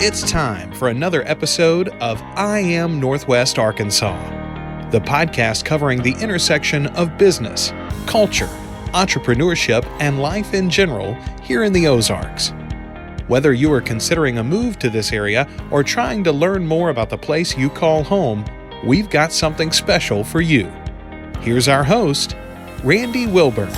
It's time for another episode of I Am Northwest Arkansas, the podcast covering the intersection of business, culture, entrepreneurship, and life in general here in the Ozarks. Whether you are considering a move to this area or trying to learn more about the place you call home, we've got something special for you. Here's our host, Randy Wilburn.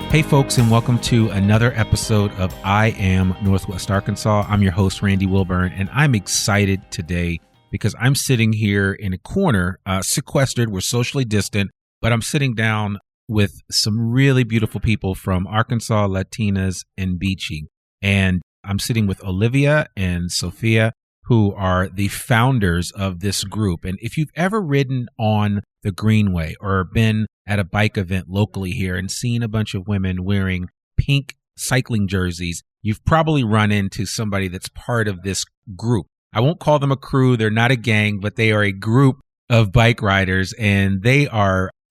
Hey folks, and welcome to another episode of I Am Northwest Arkansas. I'm your host, Randy Wilburn, and I'm excited today because I'm sitting here in a corner, sequestered. We're socially distant, but I'm sitting down with some really beautiful people from Arkansas, Latinas, and Bici. And I'm sitting with Olivia and Sophia, who are the founders of this group. And if you've ever ridden on the Greenway or been at a bike event locally here and seen a bunch of women wearing pink cycling jerseys, you've probably run into somebody that's part of this group. I won't call them a crew. They're not a gang, but they are a group of bike riders, and they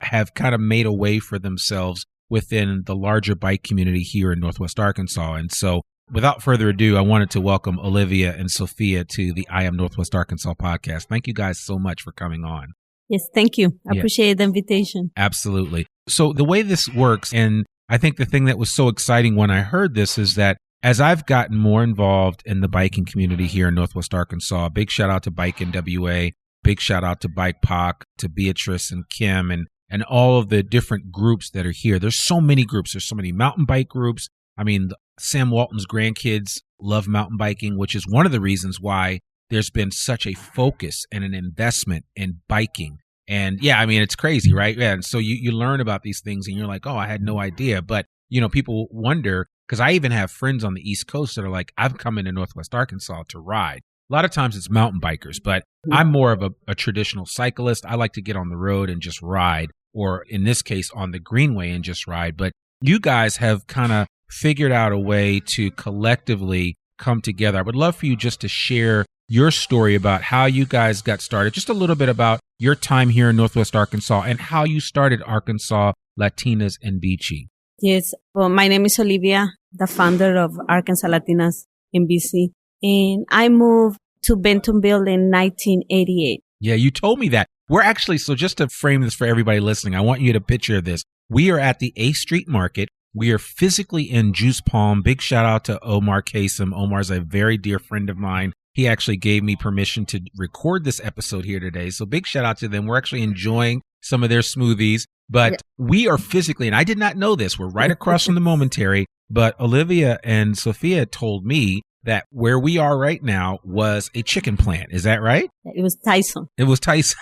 have kind of made a way for themselves within the larger bike community here in Northwest Arkansas. And so without further ado, I wanted to welcome Olivia and Sophia to the I Am Northwest Arkansas podcast. Thank you guys so much for coming on. Yes, thank you. I appreciate the invitation. Absolutely. So the way this works, and I think the thing that was so exciting when I heard this is that as I've gotten more involved in the biking community here in Northwest Arkansas, big shout out to Bike NWA, big shout out to Bike POC, to Beatrice and Kim, and all of the different groups that are here. There's so many groups. There's so many mountain bike groups. I mean, Sam Walton's grandkids love mountain biking, which is one of the reasons why there's been such a focus and an investment in biking. And yeah, I mean, it's crazy, right? Yeah. And so you learn about these things and you're like, oh, I had no idea. But, you know, people wonder, because I even have friends on the East Coast that are like, I've come into Northwest Arkansas to ride. A lot of times it's mountain bikers, but I'm more of a traditional cyclist. I like to get on the road and just ride, or in this case, on the Greenway and just ride. But you guys have kind of figured out a way to collectively come together. I would love for you just to share your story about how you guys got started, just a little bit about your time here in Northwest Arkansas and how you started Arkansas Latinas and Bici. Yes, well, my name is Olivia, the founder of Arkansas Latinas in Bici, and I moved to Bentonville in 1988. Yeah, you told me that. We're actually, so just to frame this for everybody listening, I want you to picture this. We are at the 8th Street Market. We are physically in Juice Palm. Big shout out to Omar Kasem. Omar's a very dear friend of mine. He actually gave me permission to record this episode here today. So big shout out to them. We're actually enjoying some of their smoothies, but we are physically, and I did not know this, we're right across from the Momentary, but Olivia and Sophia told me that where we are right now was a chicken plant. Is that right? It was Tyson. It was Tyson.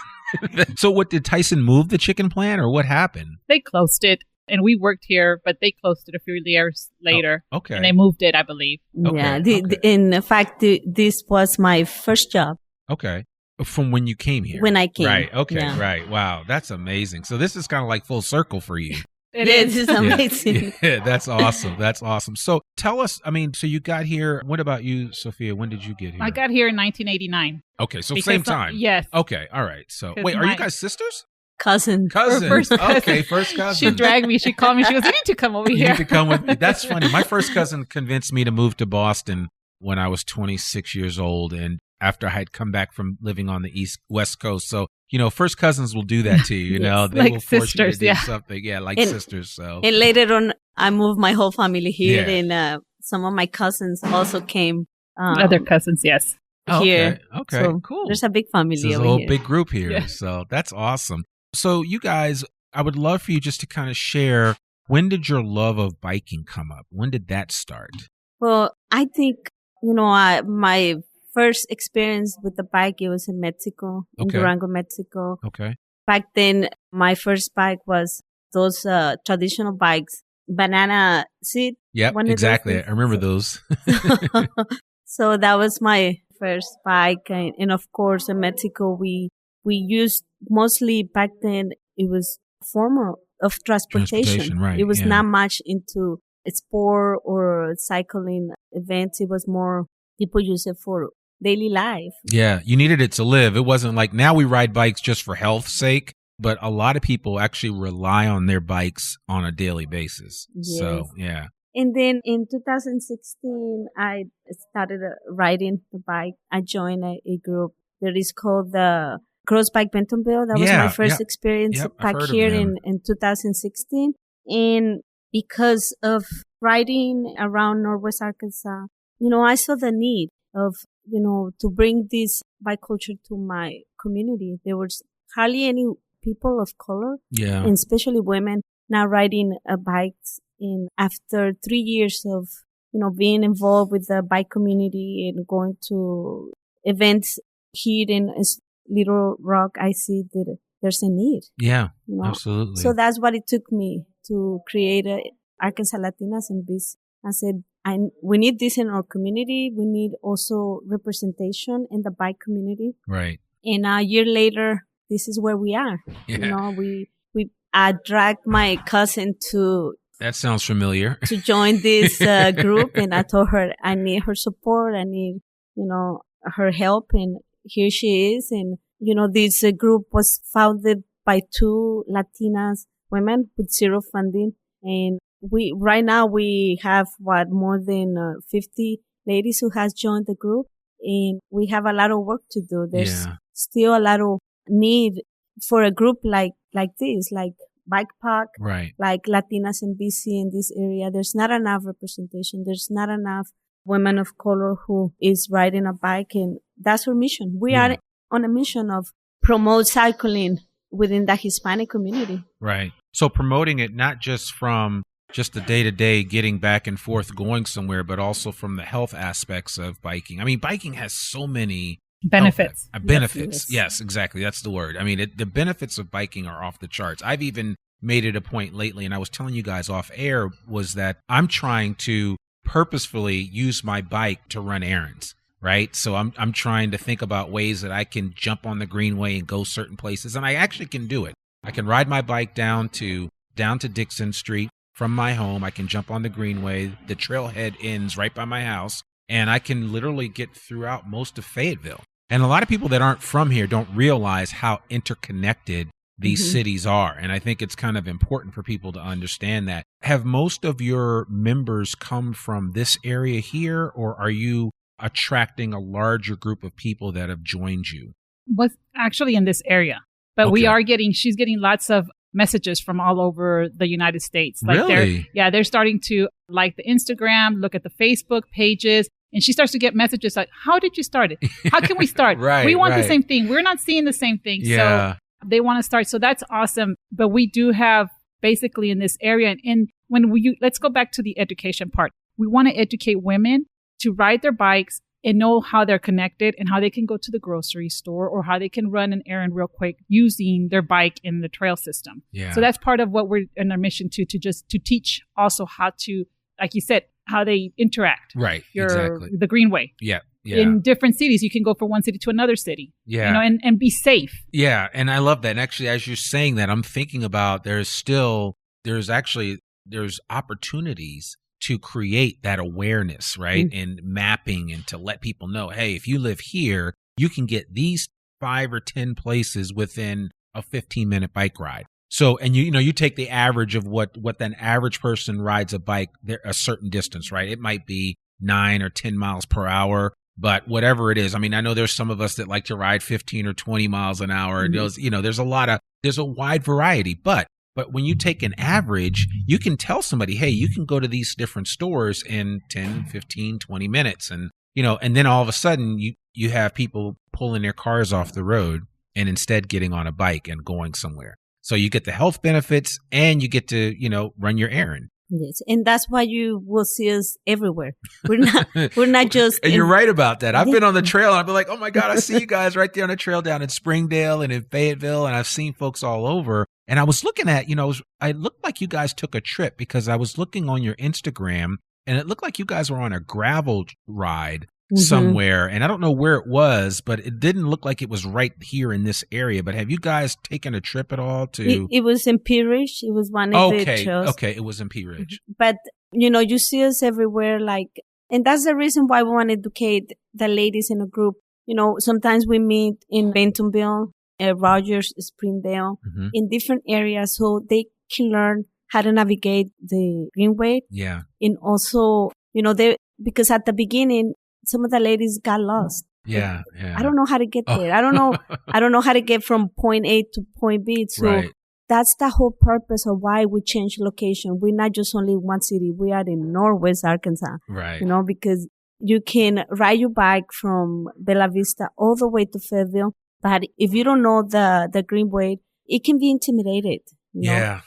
So what, did Tyson move the chicken plant or what happened? They closed it. And we worked here, but they closed it a few years later. Oh, okay. And they moved it, I believe. Okay, yeah. In fact, this was my first job. Okay. From when you came here? When I came. Right. Okay. Yeah. Right. Wow. That's amazing. So this is kind of like full circle for you. This is amazing. Yeah, that's awesome. That's awesome. So tell us, I mean, so you got here. What about you, Sophia? When did you get here? I got here in 1989. Okay. So same time. Yes. Okay. All right. So wait, are you guys sisters? Cousin. First cousin. Okay, first cousin. She dragged me. She called me. She goes, you need to come over here. You need to come with me. That's funny. My first cousin convinced me to move to Boston when I was 26 years old, and after I had come back from living on the West Coast. So, you know, first cousins will do that to you, you know. They like will force sisters, you to do something. Yeah, like sisters. So. And later on, I moved my whole family here, and some of my cousins also came. Other cousins, yes. Here. Okay, so cool. There's a big family over here. There's a whole big group here. Yeah. So that's awesome. So you guys, I would love for you just to kind of share, when did your love of biking come up? When did that start? Well, I think, you know, my first experience with the bike, it was in Mexico, in Durango, Mexico. Okay. Back then, my first bike was those traditional bikes, banana seat. Yep, exactly. I remember those. So that was my first bike. And of course, in Mexico, we used mostly back then, it was form of transportation. Right. It was not much into sport or cycling events. It was more people use it for daily life. Yeah, you needed it to live. It wasn't like now we ride bikes just for health's sake. but a lot of people actually rely on their bikes on a daily basis. Yes. So, yeah. And then in 2016, I started riding the bike. I joined a group that is called the Cross Bike Bentonville. That was my first experience back here in 2016. And because of riding around Northwest Arkansas, I saw the need of, to bring this bike culture to my community. There was hardly any people of color, and especially women, now riding bikes. And after 3 years of, being involved with the bike community and going to events here in Little Rock, I see that there's a need. Yeah, absolutely. So that's what it took me to create Arkansas Latinas and Bici. I said, we need this in our community. We need also representation in the bike community. Right. And a year later, this is where we are. Yeah. I dragged my cousin to. That sounds familiar. To join this group, and I told her I need her support. I need, her help, and here she is. And this group was founded by 2 Latinas women with zero funding, and right now we have more than 50 ladies who has joined the group, and we have a lot of work to do. There's still a lot of need for a group like this, like Bike Park, right? Like Latinas and Bici in this area. There's not enough representation. There's not enough women of color who is riding a bike, and that's our mission. We are on a mission of promote cycling within the Hispanic community. Right. So promoting it not just from just the day-to-day getting back and forth going somewhere, but also from the health aspects of biking. I mean, biking has so many benefits. Benefits. Yes, exactly. That's the word. I mean, the benefits of biking are off the charts. I've even made it a point lately, and I was telling you guys off air, was that I'm trying to purposefully use my bike to run errands, right? So I'm trying to think about ways that I can jump on the greenway and go certain places, and I actually can do it. I can ride my bike down to Dixon Street from my home. I can jump on the greenway. The trailhead ends right by my house, and I can literally get throughout most of Fayetteville. And a lot of people that aren't from here don't realize how interconnected these cities are. And I think it's kind of important for people to understand that. Have most of your members come from this area here, or are you attracting a larger group of people that have joined you? Was actually in this area, but she's getting lots of messages from all over the United States. Like really? They're starting to like the Instagram, look at the Facebook pages. And she starts to get messages like, how did you start it? How can we start? We want the same thing. We're not seeing the same thing. Yeah. So they want to start. So that's awesome. But we do have basically in this area. And when let's go back to the education part. We want to educate women to ride their bikes and know how they're connected and how they can go to the grocery store or how they can run an errand real quick using their bike in the trail system. Yeah. So that's part of what we're in our mission to teach also how to, like you said, how they interact. Right. Exactly. The greenway. Yeah. In different cities. You can go from one city to another city. Yeah. And be safe. Yeah. And I love that. And actually, as you're saying that, I'm thinking about there's opportunities to create that awareness, right? And mapping, and to let people know, hey, if you live here, you can get these 5 or 10 places within a 15-minute bike ride. So, and you take the average of what an average person rides a bike there a certain distance, right? It might be 9 or 10 miles per hour, but whatever it is. I mean, I know there's some of us that like to ride 15 or 20 miles an hour. There's a wide variety, but when you take an average, you can tell somebody, hey, you can go to these different stores in 10, 15, 20 minutes. And, and then all of a sudden you have people pulling their cars off the road and instead getting on a bike and going somewhere. So you get the health benefits and you get to, run your errand. Yes. And that's why you will see us everywhere. We're not just. And you're right about that. I've been on the trail and I've been like, oh my God, I see you guys right there on the trail down in Springdale and in Fayetteville. And I've seen folks all over. And I was looking at, I looked like you guys took a trip because I was looking on your Instagram and it looked like you guys were on a gravel ride somewhere. And I don't know where it was, but it didn't look like it was right here in this area. But have you guys taken a trip at all to? It was in Pea Ridge. It was one of the trails. Okay. It was in Pea Ridge. But, you see us everywhere. And that's the reason why we want to educate the ladies in a group. Sometimes we meet in Bentonville Rogers, Springdale, in different areas, so they can learn how to navigate the Greenway. Yeah. And also, because at the beginning, some of the ladies got lost. Yeah. I don't know how to get there. I don't know how to get from point A to point B. So that's the whole purpose of why we changed location. We're not just only one city. We are in Northwest Arkansas. Right. Because you can ride your bike from Bella Vista all the way to Fayetteville. But if you don't know the Greenway, it can be intimidated. Yeah.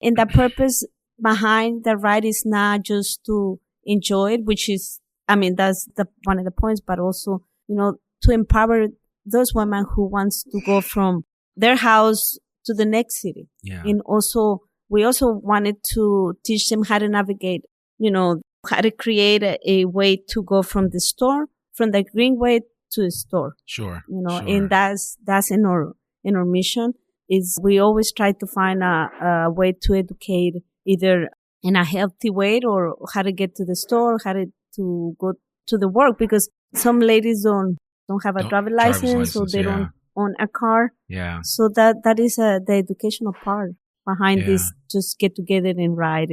And the purpose behind the ride is not just to enjoy it, which is, that's one of the points, but also, to empower those women who wants to go from their house to the next city. Yeah. And also, we also wanted to teach them how to navigate, how to create a way to go from the Greenway to the store. Sure. And that's in our mission is we always try to find a way to educate either in a healthy way or how to get to the store, how to go to the work, because some ladies don't have a driver's license, so they don't own a car. Yeah. So that is the educational part behind this, just get together and ride.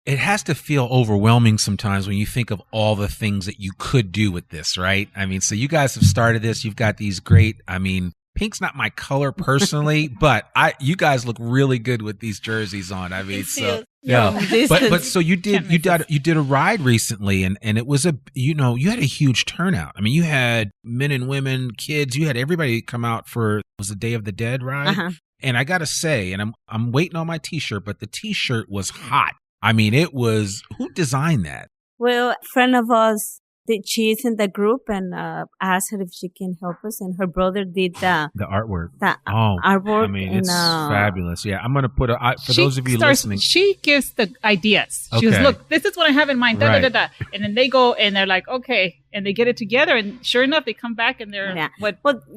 It has to feel overwhelming sometimes when you think of all the things that you could do with this, right? So you guys have started this. You've got these great, pink's not my color personally, but you guys look really good with these jerseys on. But so you did a ride recently, and it was you had a huge turnout. You had men and women, kids, you had everybody come out for, was the Day of the Dead ride. Uh-huh. And I gotta say, and I'm waiting on my t-shirt, but the t-shirt was hot. It was, who designed that? Well, a friend of ours, she is in the group, and asked her if she can help us, and her brother did the artwork. Artwork. It's fabulous. Yeah, I'm going to put for those of you listening. She gives the ideas. She goes, look, this is what I have in mind. And then they go and they're like, okay, and they get it together, and sure enough, they come back and they're we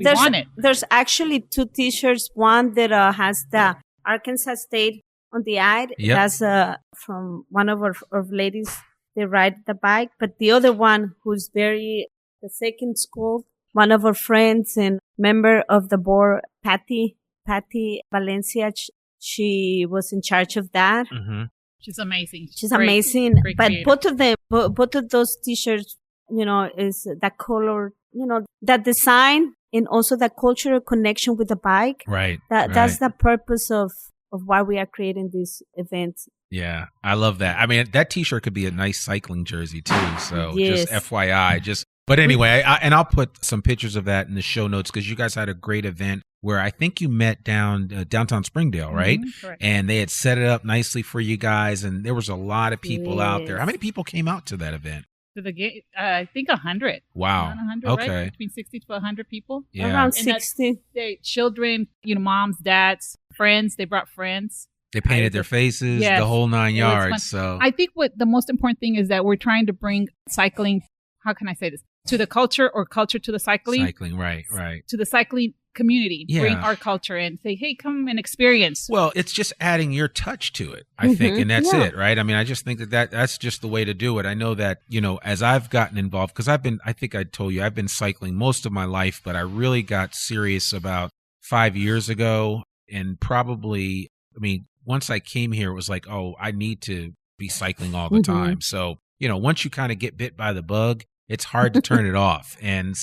wanted. There's actually 2 T-shirts. One that has the Arkansas State on the ad. Yep. That's from one of our ladies. They ride the bike, but the other one who's the second school, one of our friends and member of the board, Patty Valencia, she was in charge of that. Mm-hmm. She's amazing. Great, amazing. Great but creator. both of those T-shirts, is the color, the design and also the cultural connection with the bike. Right. That's the purpose of why we are creating this event. Yeah, I love that. That T-shirt could be a nice cycling jersey too. So just FYI, but anyway, I'll put some pictures of that in the show notes, because you guys had a great event where I think you met downtown Springdale, right? Mm-hmm, correct. And they had set it up nicely for you guys, and there was a lot of people out there. How many people came out to that event? To the game, I think 100. Wow. 100, okay. Right? Between 60 to 100 people. Yeah. Around 60. They children, moms, dads, friends. They brought friends. They painted their faces, the whole 9 yards. So I think what the most important thing is that we're trying to bring cycling, how can I say this, to the culture, or culture to the cycling. Cycling, right. To the cycling community. Yeah. Bring our culture and say, hey, come and experience. Well, it's just adding your touch to it, I think. And that's it, right? I just think that's just the way to do it. I know that, as I've gotten involved, because I think I told you, I've been cycling most of my life, but I really got serious about 5 years ago. And probably, once I came here, it was like, oh, I need to be cycling all the time. So, once you kind of get bit by the bug, it's hard to turn it off. And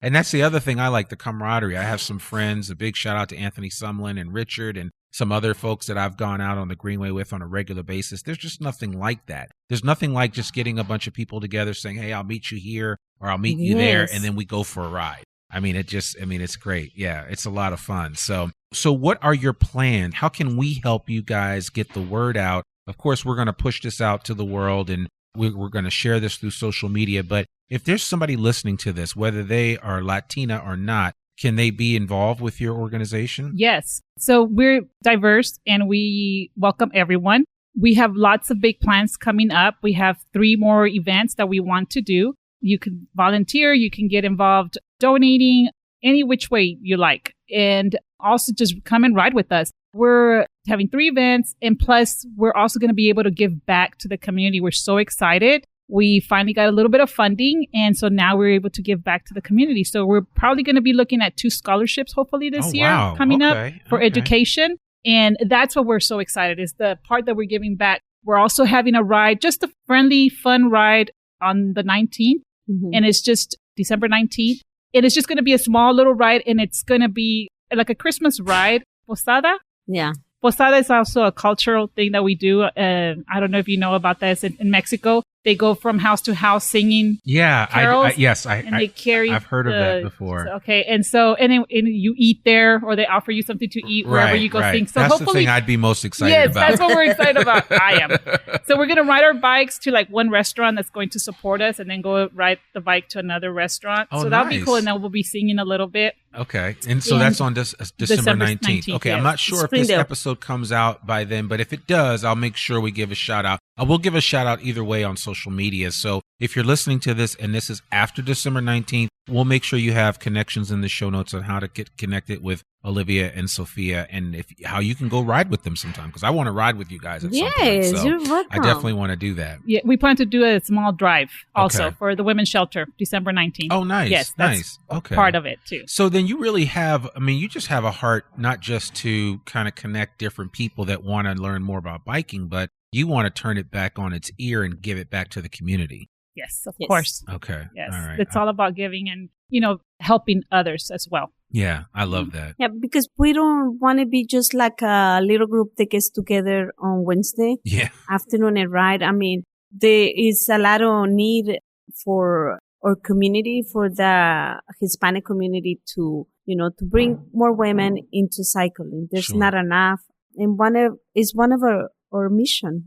that's the other thing I like, the camaraderie. I have some friends, a big shout out to Anthony Sumlin and Richard and some other folks that I've gone out on the Greenway with on a regular basis. There's just nothing like that. There's nothing like just getting a bunch of people together saying, hey, I'll meet you here or I'll meet you there. And then we go for a ride. It's great. Yeah, it's a lot of fun. So what are your plans? How can we help you guys get the word out? Of course, we're going to push this out to the world, and we're going to share this through social media. But if there's somebody listening to this, whether they are Latina or not, can they be involved with your organization? Yes. So we're diverse and we welcome everyone. We have lots of big plans coming up. We have 3 more events that we want to do. You can volunteer, you can get involved donating any which way you like. And also just come and ride with us. We're having 3 events, and plus we're also going to be able to give back to the community. We're so excited we finally got a little bit of funding. And so now we're able to give back to the community. So we're probably going to be looking at 2 scholarships, hopefully this year coming up for education. And that's what we're so excited is the part that we're giving back. We're also having a ride, just a friendly, fun ride on the 19th. Mm-hmm. And it's just December 19th. And it's just going to be a small little ride. And it's going to be like a Christmas ride. Posada? Yeah. Posada is also a cultural thing that we do. I don't know if you know about that. It's in Mexico. They go from house to house singing carols. They carry. I've heard of that before. Okay, and you eat there, or they offer you something to eat wherever you go sing. So that's hopefully, the thing I'd be most excited about. Yes, that's what we're excited about. I am. So we're gonna ride our bikes to like one restaurant that's going to support us, and then go ride the bike to another restaurant. So that'll be cool, and then we'll be singing a little bit. Okay, and so that's on December 19th. Okay, I'm not sure if this episode comes out by then, but if it does, I'll make sure we give a shout out. I will give a shout out either way on social media. So if you're listening to this and this is after December 19th, we'll make sure you have connections in the show notes on how to get connected with Olivia and Sophia and how you can go ride with them sometime. Because I want to ride with you guys at some point. So you're welcome. I definitely want to do that. Yeah, we plan to do a small drive also for the women's shelter, December 19th. Oh, nice. Yes, nice. Okay. Part of it too. So then you really have, you just have a heart not just to kind of connect different people that want to learn more about biking, but you want to turn it back on its ear and give it back to the community. Yes, of course. Okay. Yes. All right. It's all about giving and, helping others as well. Yeah, I love that. Yeah, because we don't want to be just like a little group that gets together on Wednesday afternoon and ride. There is a lot of need for our community, for the Hispanic community to bring more women into cycling. There's not enough. And it's one of our mission,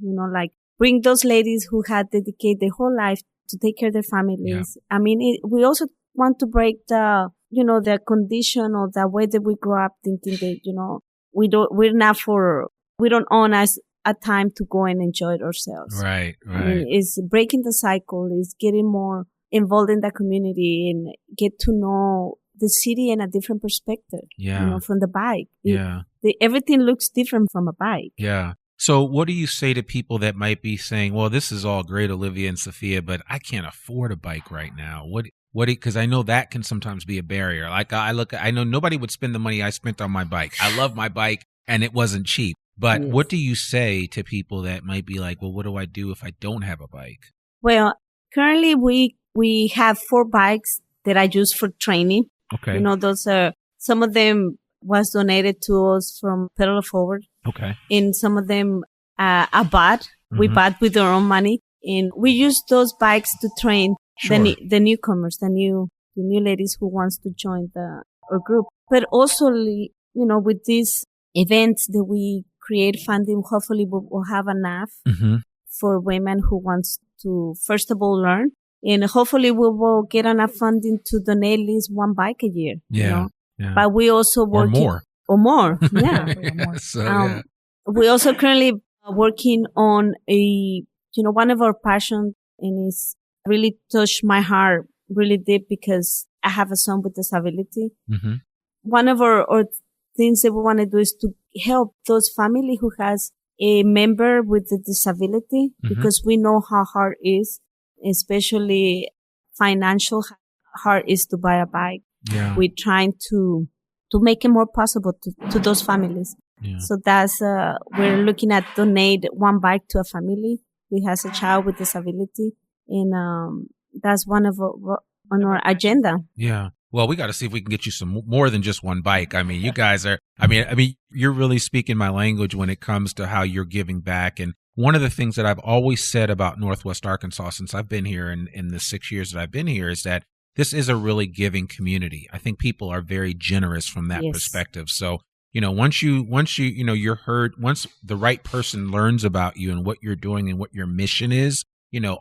bring those ladies who had dedicated their whole life to take care of their families. Yeah. We also want to break the condition or the way that we grew up thinking that, we don't own us a time to go and enjoy it ourselves. Right. It's breaking the cycle, it's getting more involved in the community and get to know the city in a different perspective, from the bike. Everything looks different from a bike. Yeah. So what do you say to people that might be saying, well, this is all great, Olivia and Sophia, but I can't afford a bike right now? Because I know that can sometimes be a barrier. Like I know nobody would spend the money I spent on my bike. I love my bike and it wasn't cheap. But what do you say to people that might be like, well, what do I do if I don't have a bike? Well, currently we have 4 bikes that I use for training. Okay. Those are, some of them was donated to us from Pedal Forward. Okay. And some of them I bought. Mm-hmm. We bought with our own money. And we use those bikes to train the newcomers, the new ladies who wants to join our group. But also, with these events that we create funding, hopefully we'll have enough for women who wants to, first of all, learn. And hopefully we will get enough funding to donate at least 1 bike a year. Yeah. But we also work or more. Yeah. We also currently working on one of our passions, and it's really touched my heart really deep because I have a son with disability. Mm-hmm. One of our things that we want to do is to help those family who has a member with a disability, because we know how hard it is, especially financial hard is to buy a bike. Yeah. We're trying to make it more possible to those families. Yeah. So that's, we're looking at donate 1 bike to a family who has a child with disability. And, that's one of on our agenda. Yeah. Well, we got to see if we can get you some more than just 1 bike. You guys are, you're really speaking my language when it comes to how you're giving back. And one of the things that I've always said about Northwest Arkansas since I've been here in the 6 years that I've been here is that this is a really giving community. I think people are very generous from that perspective. So, once you're heard, once the right person learns about you and what you're doing and what your mission is,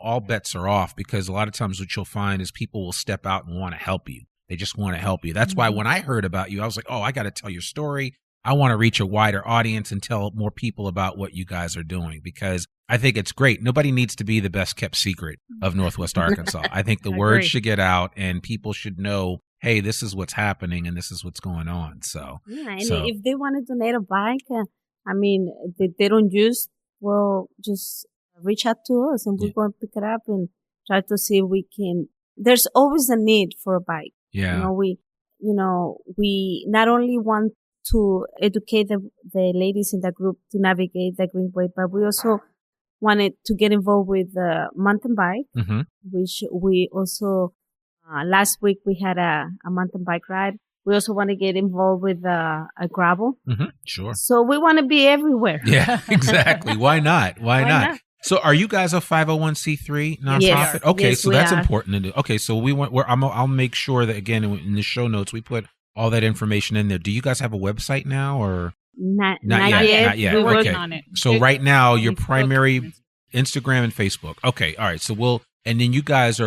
all bets are off, because a lot of times what you'll find is people will step out and want to help you. They just want to help you. That's why when I heard about you, I was like, oh, I got to tell your story. I want to reach a wider audience and tell more people about what you guys are doing, because I think it's great. Nobody needs to be the best kept secret of Northwest Arkansas. I think the word should get out and people should know, hey, this is what's happening and this is what's going on. So, if they want to donate a bike, they don't use, well, just reach out to us and we're going to pick it up and try to see if we can. There's always a need for a bike. Yeah. We not only want to educate the ladies in the group to navigate the Greenway, but we also wanted to get involved with the mountain bike, which we also, last week we had a mountain bike ride. We also want to get involved with a gravel. Sure. So we want to be everywhere. Yeah, exactly. Why not? Why not? So are you guys a 501c3 nonprofit? Yes. Okay, yes, so that's are. important to do. Okay, so I'll make sure that, again, in the show notes, we put all that information in there. Do you guys have a website now, or? Not yet. Not yet. We're working Okay. on it. So right now, your Facebook, primary Instagram and Facebook. Okay. All right. So and then you guys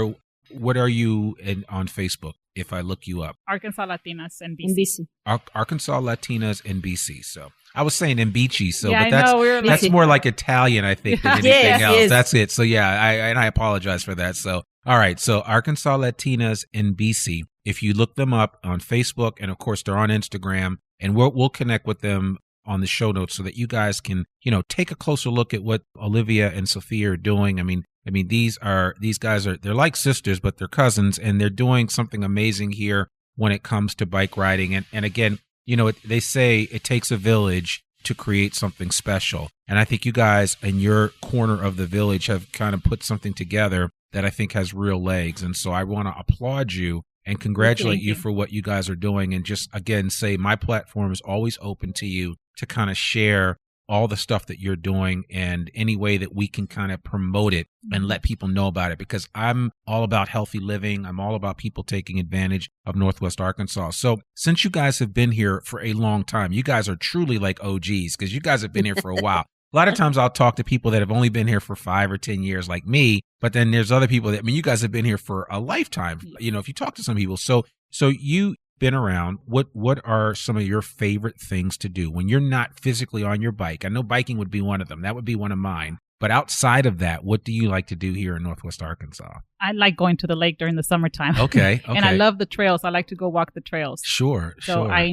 what are you on Facebook? If I look you up, Arkansas Latinas and In Bici. BC. Arkansas Latinas and BC. So I was saying in Bici. So, Yeah, but that's more like Italian, I think, than anything Yes, else. yes. That's it. So yeah, I apologize for that. So all right. So Arkansas Latinas and BC. If you look them up on Facebook, and of course they're on Instagram, and we'll connect with them on the show notes so that you guys can, take a closer look at what Olivia and Sophia are doing. I mean, these guys they're like sisters, but they're cousins, and they're doing something amazing here when it comes to bike riding. And again, they say it takes a village to create something special. And I think you guys in your corner of the village have kind of put something together that I think has real legs. And so I want to applaud you and congratulate you for what you guys are doing. And just, again, say my platform is always open to you to kind of share all the stuff that you're doing and any way that we can kind of promote it and let people know about it, because I'm all about healthy living. I'm all about people taking advantage of Northwest Arkansas. So since you guys have been here for a long time, you guys are truly like OGs, because you guys have been here for a while. A lot of times I'll talk to people that have only been here for 5 or 10 years like me, but then there's other people that, you guys have been here for a lifetime. If you talk to some people. So you been around, what are some of your favorite things to do when you're not physically on your bike? I know biking would be one of them. That would be one of mine. But outside of that, what do you like to do here in Northwest Arkansas? I like going to the lake during the summertime. Okay. And I love the trails. I like to go walk the trails. Sure. So I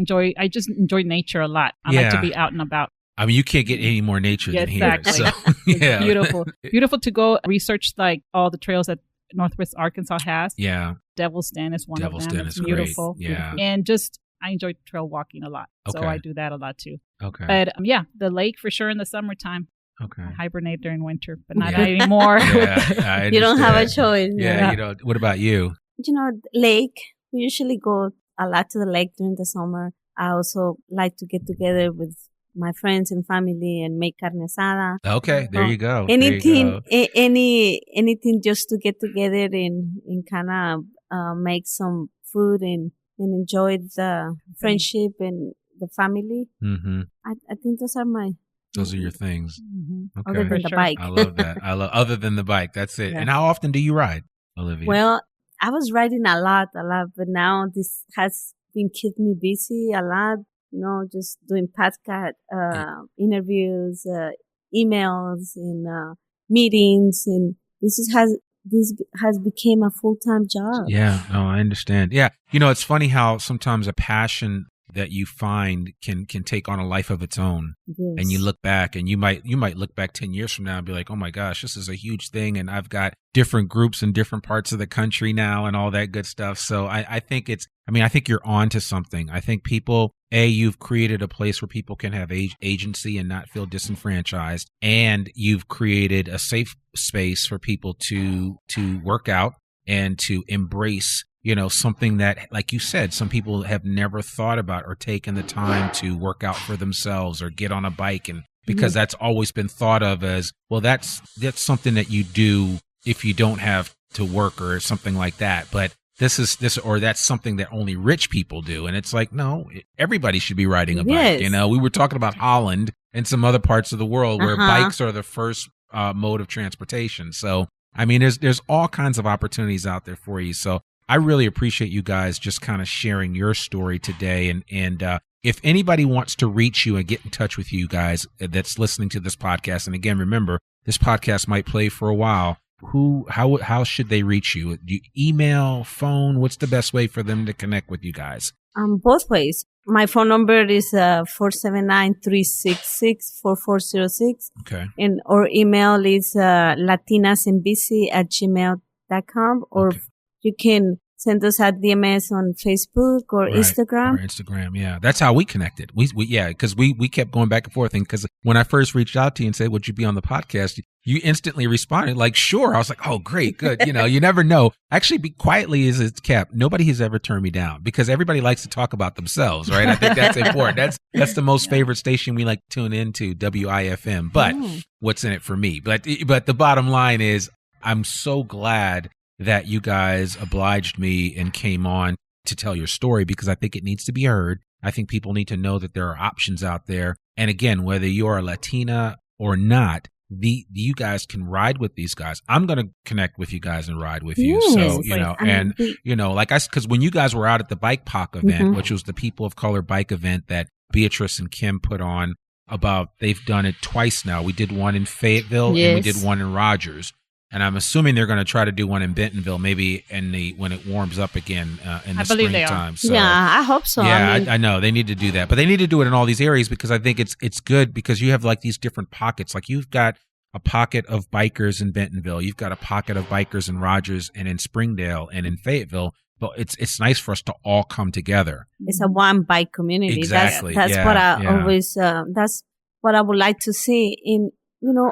just enjoy nature a lot. I like to be out and about. I mean, you can't get any more nature than here. Exactly. So, yeah. It's beautiful. Beautiful to go research like all the trails that Northwest Arkansas has. Yeah. Devil's Den is one of them. Devil's Den it's is beautiful. Great. Yeah. And I enjoy trail walking a lot. Okay. So I do that a lot too. Okay. But the lake for sure in the summertime. Okay. I hibernate during winter, but not anymore. Yeah, you don't have a choice. Yeah. What about you? Lake. We usually go a lot to the lake during the summer. I also like to get together with my friends and family and make carne asada. Okay, there you go. Anything just to get together and kind of make some food and enjoy the friendship and the family. Mm-hmm. I think those are your things. Mm-hmm. Okay. Other than the bike. I love that. Other than the bike. That's it. Yeah. And how often do you ride, Olivia? Well, I was riding a lot, but now this has been keeping me busy a lot. Just doing podcast interviews, emails, and meetings, and this has become a full-time job. Yeah, no, I understand. Yeah, it's funny how sometimes a passion that you find can take on a life of its own. Yes. And you look back, and you might look back 10 years from now and be like, oh my gosh, this is a huge thing, and I've got different groups in different parts of the country now and all that good stuff. So I think I think you're on to something. I think you've created a place where people can have agency and not feel disenfranchised, and you've created a safe space for people to work out and to embrace something that, like you said, some people have never thought about or taken the time to work out for themselves or get on a bike, and because that's always been thought of as, well, that's something that you do if you don't have to work or something like that. But that's something that only rich people do. And it's like, no, everybody should be riding a bike. Yes. We were talking about Holland and some other parts of the world where bikes are the first mode of transportation. So, I mean, there's all kinds of opportunities out there for you. So I really appreciate you guys just kind of sharing your story today. And if anybody wants to reach you and get in touch with you guys that's listening to this podcast, and again, remember, this podcast might play for a while. How should they reach you? Do you email, phone? What's the best way for them to connect with you guys? Both ways. My phone number is 479-366-4406. Okay. And our email is latinasandbici@gmail.com. bikebentobio.com, or you can send us at DMS on Facebook or Instagram. Or Instagram, yeah. That's how we connected. Because we kept going back and forth. And because when I first reached out to you and said, would you be on the podcast? You instantly responded like, sure. I was like, oh, great, good. You never know. Actually, be quietly as it's kept. Nobody has ever turned me down because everybody likes to talk about themselves, right? I think that's important. That's the most favorite station we like to tune into, WIFM. But what's in it for me? But the bottom line is, I'm so glad that you guys obliged me and came on to tell your story because I think it needs to be heard. I think people need to know that there are options out there. And again, whether you're a Latina or not, you guys can ride with these guys. I'm going to connect with you guys and ride with you. So, because when you guys were out at the Bike POC event, which was the People of Color bike event that Beatrice and Kim put on they've done it twice now. We did one in Fayetteville and we did one in Rogers. And I'm assuming they're going to try to do one in Bentonville, maybe when it warms up again in the springtime. So, yeah, I hope so. Yeah, I know they need to do that, but they need to do it in all these areas because I think it's good because you have like these different pockets. Like you've got a pocket of bikers in Bentonville, you've got a pocket of bikers in Rogers and in Springdale and in Fayetteville. But it's nice for us to all come together. It's a one bike community. Exactly. That's what I always. That's what I would like to see.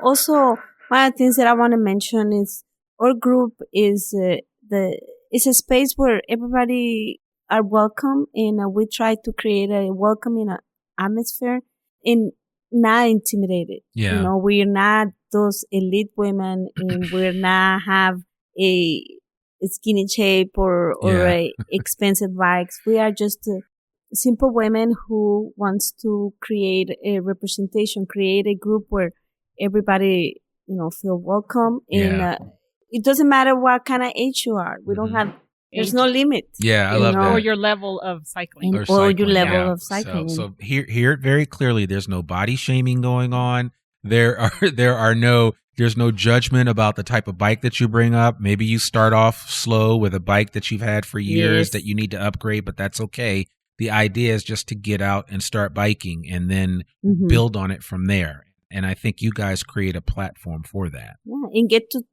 Also. One of the things that I want to mention is our group is it's a space where everybody are welcome, and we try to create a welcoming atmosphere and not intimidated. Yeah. We're not those elite women, and we're not have a skinny shape or a expensive bikes. We are just simple women who wants to create a representation, create a group where everybody feel welcome. And it doesn't matter what kind of age you are. We don't have, there's no limit. Yeah, I love that. Or your level of cycling. Or your level of cycling. So hear it very clearly. There's no body shaming going on. There's no judgment about the type of bike that you bring up. Maybe you start off slow with a bike that you've had for years that you need to upgrade, but that's okay. The idea is just to get out and start biking and then build on it from there. And I think you guys create a platform for that. Yeah, and get to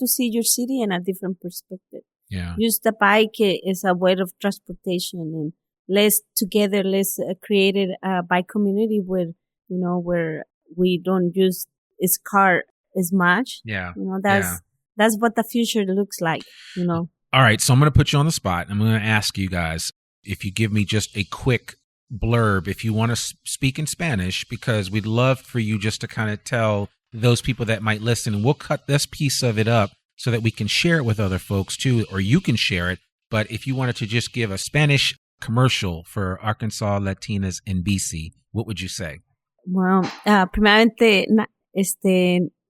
see your city in a different perspective. Yeah. Use the bike as a way of transportation, and let's create a bike community where we don't use its car as much. Yeah. That's what the future looks like. All right, so I'm going to put you on the spot. I'm going to ask you guys if you give me just a quick blurb, if you want to speak in Spanish, because we'd love for you just to kind of tell those people that might listen, and we'll cut this piece of it up so that we can share it with other folks too, or you can share it. But if you wanted to just give a Spanish commercial for Arkansas Latinas in Bici, what would you say? Well, primeramente,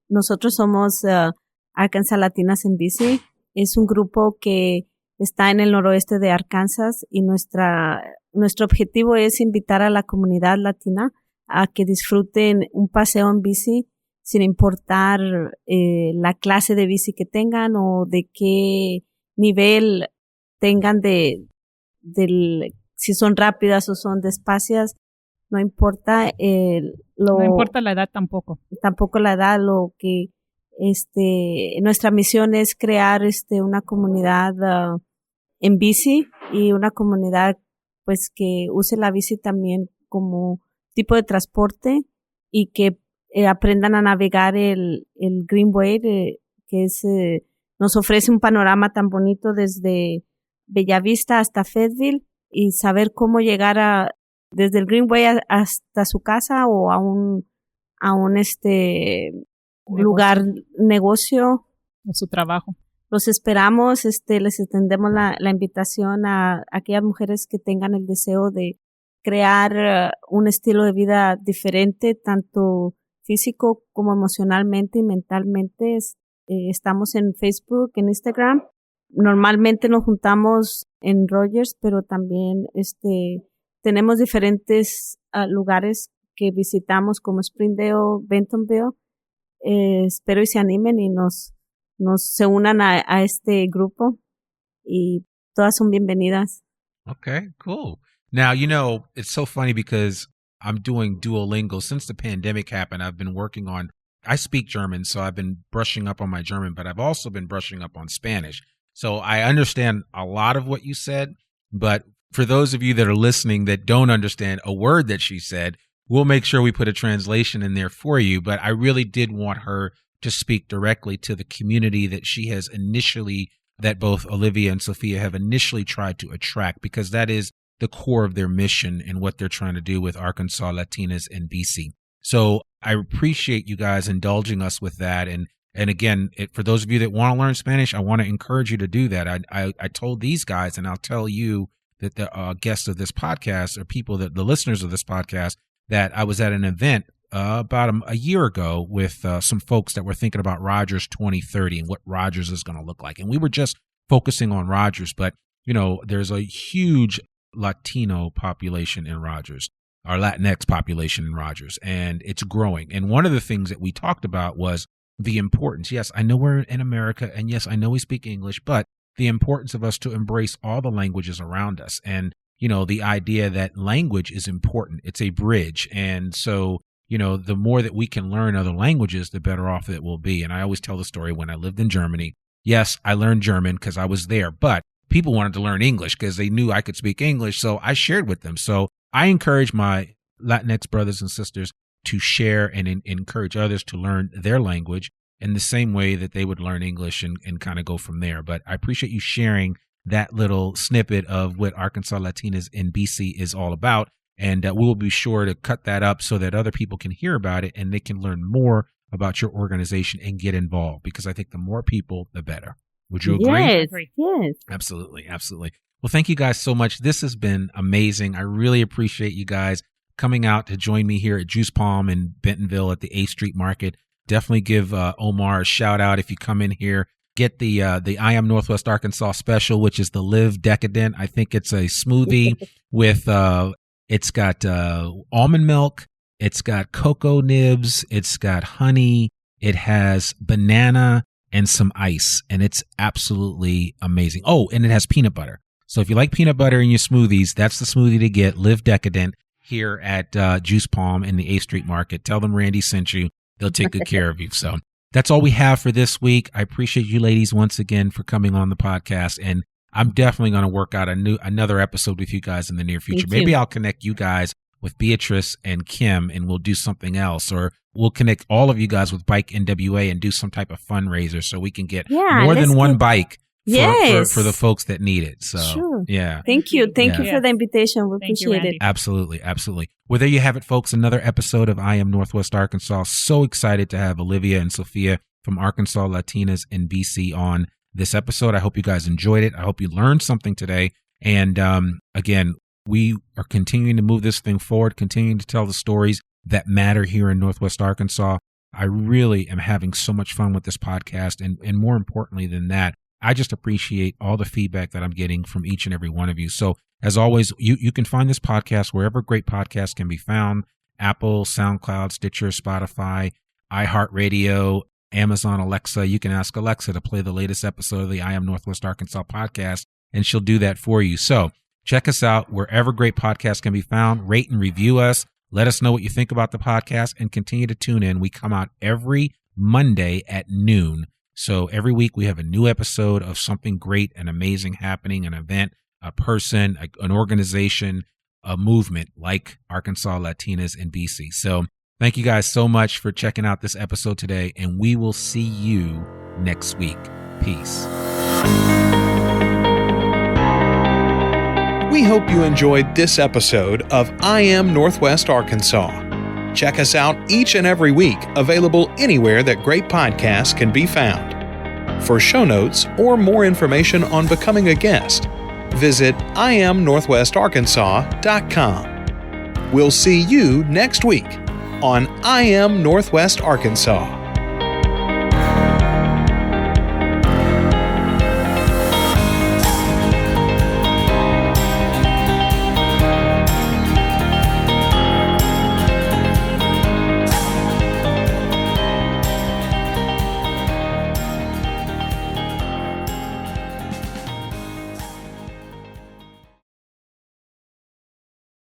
nosotros somos Arkansas Latinas en Bici. Es un grupo que está en el noroeste de Arkansas y nuestro objetivo es invitar a la comunidad latina a que disfruten un paseo en bici sin importar la clase de bici que tengan o de qué nivel tengan si son rápidas o son despacias. No importa no importa la edad tampoco. Tampoco la edad. Lo que nuestra misión es crear una comunidad en bici y una comunidad pues que use la bici también como tipo de transporte y que aprendan a navegar el Greenway, que nos ofrece un panorama tan bonito desde Bellavista hasta Fayetteville, y saber cómo llegar desde el Greenway hasta su casa o a un lugar, negocio. O su trabajo. Los esperamos, les extendemos la invitación a aquellas mujeres que tengan el deseo de crear un estilo de vida diferente, tanto físico como emocionalmente y mentalmente. Estamos en Facebook, en Instagram. Normalmente nos juntamos en Rogers, pero también tenemos diferentes lugares que visitamos como Springdale, Bentonville. Espero y se animen y se unan a este grupo, y todas son bienvenidas. Okay, cool. Now, it's so funny because I'm doing Duolingo. Since the pandemic happened, I've been working on I speak German, so I've been brushing up on my German, but I've also been brushing up on Spanish. So I understand a lot of what you said, but for those of you that are listening that don't understand a word that she said, we'll make sure we put a translation in there for you. But I really did want her to speak directly to the community that she has initially, that both Olivia and Sophia have initially tried to attract, because that is the core of their mission and what they're trying to do with Arkansas Latinas and BC. So I appreciate you guys indulging us with that. And again, for those of you that want to learn Spanish, I want to encourage you to do that. I told these guys, and I'll tell you that the guests of this podcast, or people that the listeners of this podcast, that I was at an event about a year ago with some folks that were thinking about Rogers 2030 and what Rogers is going to look like. And we were just focusing on Rogers, but there's a huge Latino population in Rogers, our Latinx population in Rogers, and it's growing. And one of the things that we talked about was the importance. Yes, I know we're in America, and yes, I know we speak English, but the importance of us to embrace all the languages around us. And, the idea that language is important. It's a bridge. And so, the more that we can learn other languages, the better off it will be. And I always tell the story when I lived in Germany. Yes, I learned German because I was there, but people wanted to learn English because they knew I could speak English. So I shared with them. So I encourage my Latinx brothers and sisters to share and encourage others to learn their language in the same way that they would learn English and kind of go from there. But I appreciate you sharing that little snippet of what Arkansas Latinas in BC is all about. And we will be sure to cut that up so that other people can hear about it and they can learn more about your organization and get involved, because I think the more people, the better. Would you agree? Yes. Absolutely. Absolutely. Well, thank you guys so much. This has been amazing. I really appreciate you guys coming out to join me here at Juice Palm in Bentonville at the A Street Market. Definitely give Omar a shout out if you come in here. Get the I Am Northwest Arkansas special, which is the Live Decadent. I think it's a smoothie with it's got almond milk, it's got cocoa nibs, it's got honey, it has banana and some ice, and it's absolutely amazing. Oh, and it has peanut butter. So if you like peanut butter in your smoothies, that's the smoothie to get. Live Decadent here at Juice Palm in the A Street Market. Tell them Randy sent you. They'll take good care of you. So that's all we have for this week. I appreciate you ladies once again for coming on the podcast. And I'm definitely going to work out another episode with you guys in the near future. Maybe I'll connect you guys with Beatrice and Kim and we'll do something else, or we'll connect all of you guys with Bike NWA and do some type of fundraiser so we can get more than one bike for the folks that need it. So, sure. Yeah. Thank you. Thank you for the invitation. We appreciate it. Absolutely. Absolutely. Well, there you have it, folks. Another episode of I Am Northwest Arkansas. So excited to have Olivia and Sophia from Arkansas Latinas in BC on this episode. I hope you guys enjoyed it. I hope you learned something today. And again, we are continuing to move this thing forward, continuing to tell the stories that matter here in Northwest Arkansas. I really am having so much fun with this podcast. And more importantly than that, I just appreciate all the feedback that I'm getting from each and every one of you. So as always, you can find this podcast wherever great podcasts can be found: Apple, SoundCloud, Stitcher, Spotify, iHeartRadio, Amazon Alexa. You can ask Alexa to play the latest episode of the I Am Northwest Arkansas podcast, and she'll do that for you. So check us out wherever great podcasts can be found. Rate and review us. Let us know what you think about the podcast, and continue to tune in. We come out every Monday at noon. So every week we have a new episode of something great and amazing happening, an event, a person, an organization, a movement like Arkansas Latinas in BC. So thank you guys so much for checking out this episode today, and we will see you next week. Peace. We hope you enjoyed this episode of I Am Northwest Arkansas. Check us out each and every week, available anywhere that great podcasts can be found. For show notes or more information on becoming a guest, visit IamNorthwestArkansas.com. We'll see you next week on I Am Northwest Arkansas.